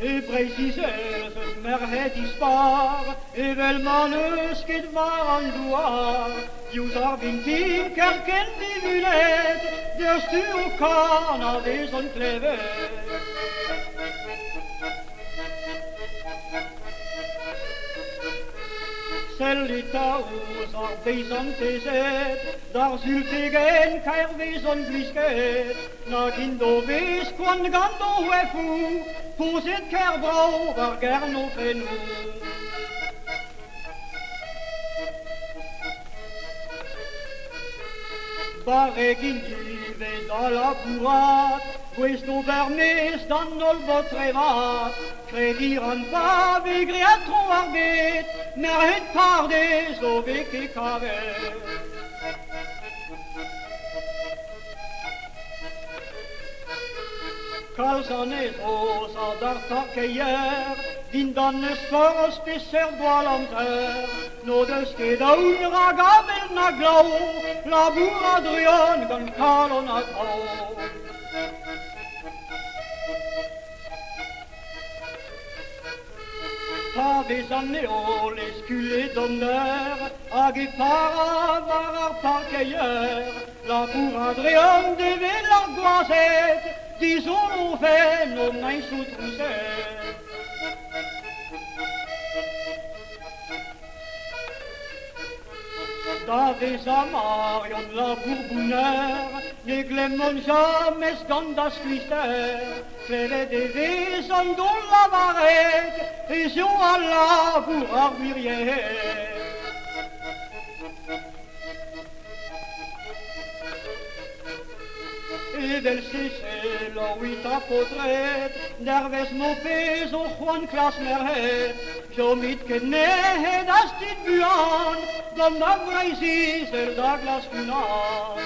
E precies is het, maar het is waar. E wel manus het waar aan doar. Jus har vintin kerken die vulet. Der stuur kan av det som klever. Cellita usar besan teset, dar zultegen kair besan blisket. Na kindo ves kwan gando wefu, poset ker brau var gerno fenu. Baregin vive da la purat, questo vermes danno il votrevat. Crediran pa vigriatro arbet, mer het pardes o veke kavet. Kalsanes rosa dar takkejer, din dannes for spisser dvalamter. Nådes gedaun ragavel na glau, la buradrian gan kalon at au. Paves anneoles culé d'honneur, ag et para varar parkeyer, la buradrian deve l'argoisette, disons au fait nos mains sous troussette. Daves amarion la bourbonneur, ne glemmon jamais scandas quister, fere de vesan don la varette, et si on a la pour armurier. E del sese la huita potret, nerves no peso Juan Klas merhet, jo mit genehet as dit buan, dan da vreisis Douglas Funan.